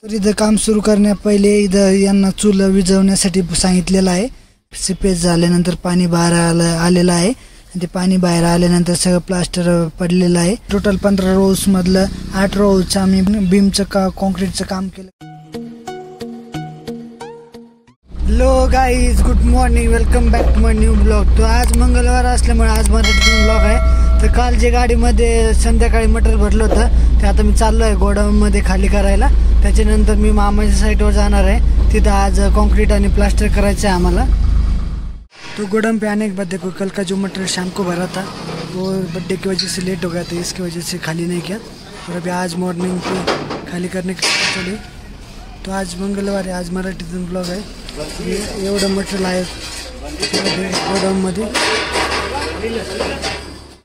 तर इथं काम सुरू करण्या पहिले इथं यांना चूल विझवण्यासाठी सांगितलेलं आहे। सीपेज झाल्यानंतर पाणी बाहेर आलेलं आहे आणि ते पाणी बाहेर आल्यानंतर सगळं प्लास्टर पडलेलं आहे। टोटल 15 रोज मधलं 8 रोज आम्ही बीमचं कॉन्क्रीटचं काम केलं। Hello guys, good morning, welcome back to my new blog. तो आज मंगळवार असल्यामुळे आज मराठीतून ब्लॉग आहे। तर काल जे गाडीमध्ये संध्याकाळी मटेरियल भरलं होतं ते आता मी चाललो आहे गोडाऊनमध्ये खाली करायला। त्याच्यानंतर मी मामाच्या साईटवर जाणार आहे। तिथं आज कॉन्क्रीट आणि प्लास्टर करायचं आहे आम्हाला। तो गोडाउन पे आने के बाद देखो कल का जो मटेरियल शाम को भरा था वो बर्थडे की वजह से लेट हो गया था, इसकी वजह से खाली नहीं किया। और अभी आज मॉर्निंग पे खाली करने के चले। तो आज मंगळवार आहे, आज मराठीतून ब्लॉग आहे। एवढं मटेरियल आहे गोडाऊनमध्ये।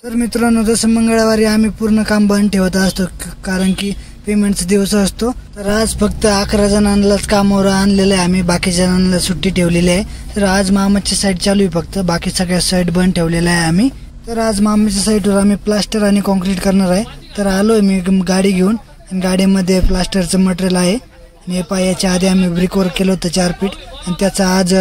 तर मित्रांनो, जसं मंगळवारी आम्ही पूर्ण काम बंद ठेवत असतो कारण की पेमेंटचा दिवस असतो। तर आज फक्त 11 जणांनाच कामावर आणलेलं आहे आम्ही, बाकी जणांना सुट्टी ठेवलेली आहे। तर आज मामाची साईड चालू आहे फक्त, बाकी सगळ्या साईड बंद ठेवलेल्या आहे आम्ही। तर आज मामाच्या साईडवर आम्ही प्लास्टर आणि कॉन्क्रीट करणार आहे। तर आलोय मी गाडी घेऊन आणि गाडीमध्ये प्लास्टरचं मटेरियल आहे आणि याच्या आधी आम्ही ब्रिक वर्क केलं होतं 4 फीट आणि त्याचा आज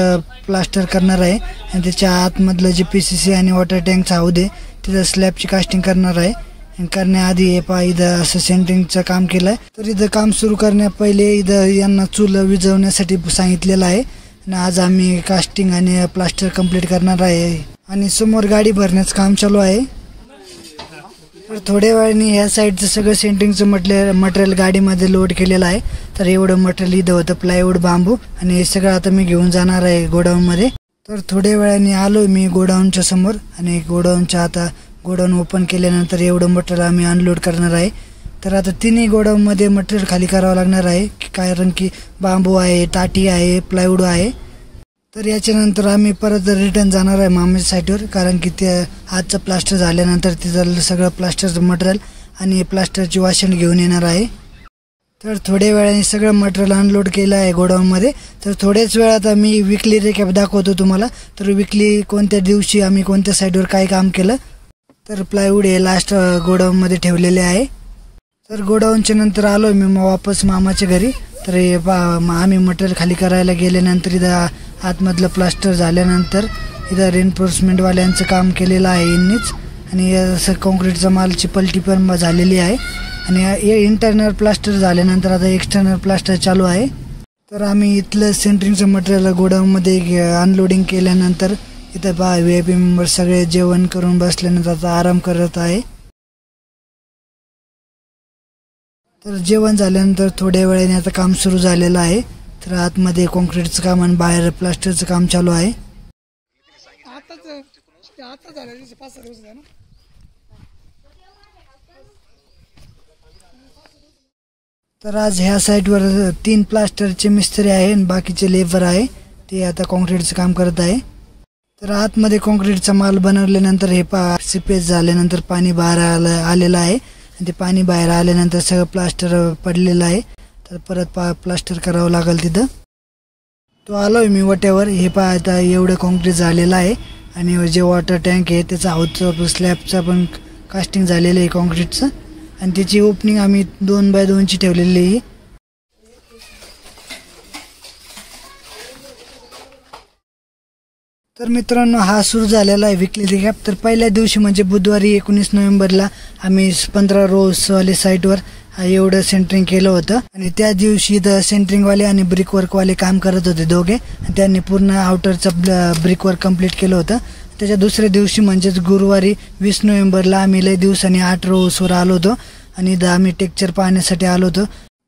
प्लास्टर करणार आहे। आणि त्याच्या आतमधलं जे PCC आणि वॉटर टँकचं हौद आहे तिथं स्लॅबची कास्टिंग करणार आहे। आणि करण्याआधी इथं असं सेंटरिंगचं काम केलंय। तर इथं काम सुरू करण्या पहिले इथं यांना चूल विझवण्यासाठी सांगितलेलं आहे आणि आज आम्ही कास्टिंग आणि प्लास्टर कंप्लीट करणार आहे। आणि समोर गाडी भरण्याचं काम चालू आहे। तर थोड्या वेळाने ह्या साईडचं सगळं सेंटरिंगचं मटेरियल गाडीमध्ये लोड केलेलं आहे। तर एवढं मटेरियल इथं होतं, प्लायवूड, बांबू आणि हे सगळं आता मी घेऊन जाणार आहे गोडाऊनमध्ये। तर थोड्या वेळाने आलो मी गोडाऊनच्या समोर आणि गोडाऊनच्या आता गोडाऊन ओपन केल्यानंतर एवढं मटेरियल आम्ही अनलोड करणार आहे। तर आता तिन्ही गोडाऊनमध्ये मटेरियल खाली करावं लागणार आहे कारण की बांबू आहे, टाटी आहे, प्लायवूड आहे। तर याच्यानंतर आम्ही परत रिटर्न जाणार आहे मामाच्या साईटवर कारण की ते आजचं प्लास्टर झाल्यानंतर तिथं सगळं प्लास्टरचं मटेरियल आणि प्लास्टरची वाशण घेऊन येणार आहे। तर थोड्या वेळाने सगळं मटेरियल अनलोड केलं आहे गोडाऊनमध्ये। तर थोड्याच वेळात मी विकली रिकॅप दाखवतो तुम्हाला। तर विकली कोणत्या दिवशी आम्ही कोणत्या साईडवर काय काम केलं। तर प्लायवूड हे लास्ट गोडाऊनमध्ये ठेवलेले आहे। तर गोडाऊनच्या नंतर आलो मी वापस मामाच्या घरी। तर आम्ही मटेरियल खाली करायला गेल्यानंतर इथं आतमधलं प्लास्टर झाल्यानंतर इथं रेनफोर्समेंटवाल्यांचं काम केलेलं आहे यांनीच आणि असं कॉन्क्रीटचा मालची पलटी पण झालेली आहे। आणि हे इंटरनल प्लास्टर झाल्यानंतर आता एक्सटर्नल प्लास्टर चालू आहे। तर आम्ही इथलं सेंटरिंगचं मटेरियल गोडाऊनमध्ये अनलोडिंग केल्यानंतर इथं VIP मेंबर सगळे जेवण करून बसल्यानंतर आता आराम करत आहे। तर जेवण झाल्यानंतर थोड्या वेळाने आता काम सुरू झालेलं आहे। तर आतमध्ये कॉन्क्रीटचं काम आणि बाहेर प्लास्टरचं काम चालू आहे। तर आज ह्या साईटवर 3 प्लास्टरचे मिस्त्री आहे आणि बाकीचे लेबर आहे, ते आता कॉन्क्रीटचं काम करत आहे। तर आतमध्ये कॉन्क्रीटचा माल बनवल्यानंतर हे सीपेज झाल्यानंतर पाणी बाहेर आलेलं आहे आणि ते पाणी बाहेर आल्यानंतर सगळं प्लास्टर पडलेलं आहे। तर परत प्लास्टर करावं लागेल तिथं। तो आलोय मी वट्यावर। हे आता एवढं कॉन्क्रीट झालेलं आहे आणि जे वॉटर टँक आहे त्याचा हौदचा स्लॅबचा पण कास्टिंग झालेलं आहे कॉन्क्रीटचं आणि त्याची ओपनिंग आम्ही 2x2ची ठेवलेली आहे। तर मित्रांनो, हा सुरू झालेला आहे विकली रिकॅप। तर पहिल्या दिवशी म्हणजे बुधवारी 19 नोव्हेंबरला आम्ही 15 रोजवाले साईटवर एवढं सेंटरिंग केलं होतं आणि त्या दिवशी इथं सेंटरिंगवाले आणि ब्रिक वर्कवाले काम करत होते दोघे आणि त्यांनी पूर्ण आउटरचं ब्रिक वर्क कंप्लीट केलं होतं। त्याच्या दुसऱ्या दिवशी म्हणजेच गुरुवारी 20 नोव्हेंबरला आम्ही लय दिवसांनी 8 रोजवर आलो होतो आणि इथं आम्ही टेक्चर पाहण्यासाठी आलो होतो।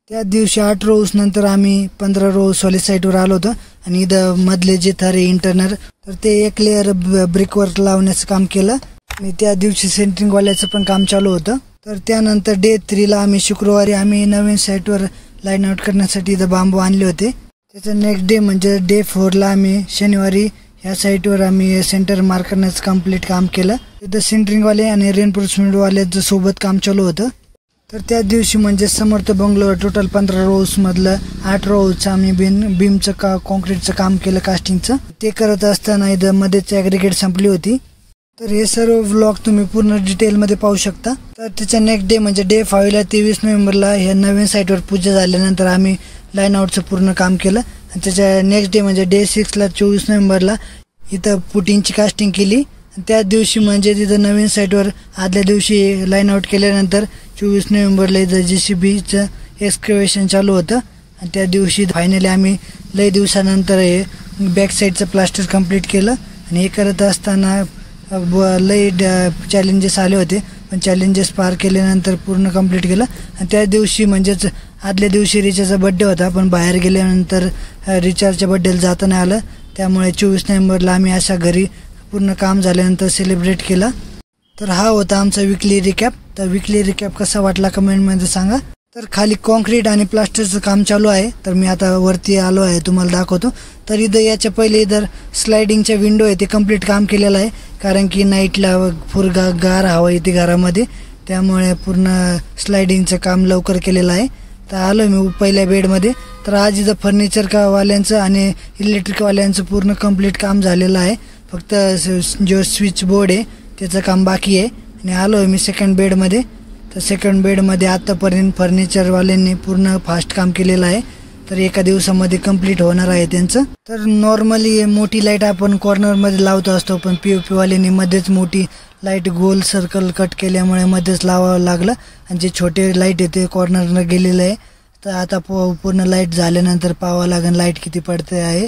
त्या दिवशी 8 रोज नंतर आम्ही 15 रोजवाले साईटवर आलो होतो आणि इथं मधले जे थर आहे इंटरनल तर ते 1 लेअर ब्रिक वर्क लावण्याचं काम केलं आणि त्या दिवशी सेंटरिंगवाल्याचं पण काम चालू होतं। तर त्यानंतर डे 3 ला आम्ही शुक्रवारी आम्ही नवीन साईटवर लाईन आउट करण्यासाठी इथं बांबू आणले होते। त्याचा नेक्स्ट डे म्हणजे डे 4 ला आम्ही शनिवारी ह्या साईटवर आम्ही सेंटर मार्क करण्याचं कम्प्लीट काम केलं। तिथं सेंटरिंगवाले आणि रेनफोर्समेंटवाल्याचं सोबत काम चालू होतं। तर त्या दिवशी म्हणजे समर्थ बंगलोर टोटल 15 रोज मधलं 8 रोज आम्ही बीमचं कॉन्क्रीटचं काम केलं कास्टिंगचं। ते करत असताना इथं मध्येच ॲग्रिगेट संपली होती। तर हे सर्व व्लॉग तुम्ही पूर्ण डिटेलमध्ये पाहू शकता। तर त्याच्या नेक्स्ट डे म्हणजे डे 5 ला 23 नोव्हेंबरला ह्या नवीन साईटवर पूजा झाल्यानंतर आम्ही लाईन आउटचं पूर्ण काम केलं आणि त्याच्या नेक्स्ट डे म्हणजे डे 6 ला 24 नोव्हेंबरला इथं पुटिंगची कास्टिंग केली. त्याच दिवशी म्हणजे तिथं नवीन साईटवर आदल्या दिवशी लाईन आउट केल्यानंतर 24 नोव्हेंबरला इथं JCBचं एक्सकॅव्हेशन चालू होतं आणि त्या दिवशी फायनली आम्ही लई दिवसानंतर हे बॅक साईडचं प्लास्टर कंप्लीट केलं. आणि हे करत असताना लई चॅलेंजेस आले होते, पण चॅलेंजेस पार केल्यानंतर पूर्ण कंप्लीट केलं. आणि त्या दिवशी म्हणजेच आदल्या दिवशी रिचाचा बड्डे होता, पण बाहेर गेल्यानंतर रिचाच्या बड्डेला जाता नाही आलं, त्यामुळे 24 नोव्हेंबरला आम्ही अशा घरी पूर्ण काम झाल्यानंतर सेलिब्रेट केला. तर हा होता आमचा विकली रिकॅप. तर विकली रिकॅप कसा वाटला कमेंटमध्ये सांगा. तर खाली कॉन्क्रीट आणि प्लास्टरचं काम चालू आहे, तर मी आता वरती आलो आहे, तुम्हाला दाखवतो. तर इथं याच्या पहिले इधर स्लायडिंगच्या विंडो आहे ते कम्प्लीट काम केलेलं आहे, कारण की नाईटला गार हवा येते घरामध्ये, त्यामुळे पूर्ण स्लायडिंगचं काम लवकर केलेलं आहे. तर आलो मी पहिल्या बेडमध्ये. तर आज इथं फर्निचर वाल्यांचं आणि इलेक्ट्रिकवाल्यांचं पूर्ण कम्प्लीट काम झालेलं आहे, फक्त जो स्विच बोर्ड आहे त्याचं काम बाकी आहे. आणि आलो मी सेकंड बेडमध्ये. तर सेकंड बेडमध्ये आत्तापर्यंत फर्निचरवाल्यांनी पूर्ण फास्ट काम केलेलं आहे, तर एका दिवसामध्ये कंप्लीट होणार आहे त्यांचं. तर नॉर्मली मोठी लाईट आपण कॉर्नरमध्ये लावतो असतो, पण POP वाल्यांनी मध्येच मोठी लाईट गोल सर्कल कट केल्यामुळे मध्येच लावावं लागलं आणि जे छोटे लाईट आहे ते कॉर्नरनं गेलेलं आहे. तर आता पूर्ण लाईट झाल्यानंतर पाहावं लागेल लाईट किती पडते आहे.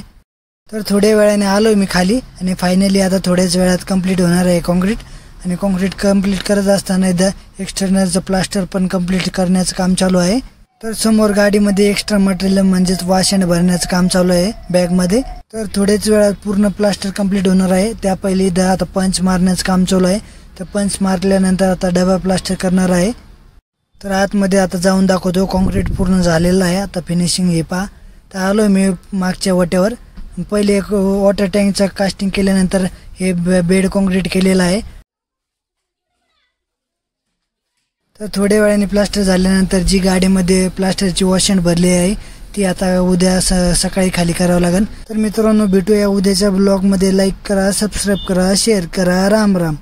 तर थोड्या वेळाने आलो मी खाली आणि फायनली आता थोड्याच वेळात कंप्लीट होणार आहे कॉन्क्रीट. आणि कॉन्क्रीट कंप्लीट करत असताना इथं एक्सटर्नलचं प्लास्टर पण कंप्लीट करण्याचं काम चालू आहे. तर समोर गाडीमध्ये एक्स्ट्रा मटेरियल म्हणजेच वाशण भरण्याचं काम चालू आहे बॅगमध्ये. तर थोड्याच वेळात पूर्ण प्लास्टर कंप्लीट होणार आहे. त्या पहिले इथं आता पंच मारण्याचं काम चालू आहे. तर पंच मारल्यानंतर आता डबा प्लास्टर करणार आहे. तर आतमध्ये आता जाऊन दाखवतो. कॉन्क्रीट पूर्ण झालेलं आहे, आता फिनिशिंग हे पहा. तर आलो मी मागच्या वट्यावर. पहिले एक वॉटर टँकचं कास्टिंग केल्यानंतर हे बेड कॉन्क्रीट केलेलं आहे. तर थोड्या वेळाने प्लास्टर झाल्यानंतर जी गाडीमध्ये प्लास्टरची वॉशंड भरली आहे ती आता उद्या सकाळी खाली करावं लागेल. तर मित्रांनो, भेटूया उद्याच्या ब्लॉगमध्ये. लाईक करा, सबस्क्राईब करा, शेअर करा. राम राम.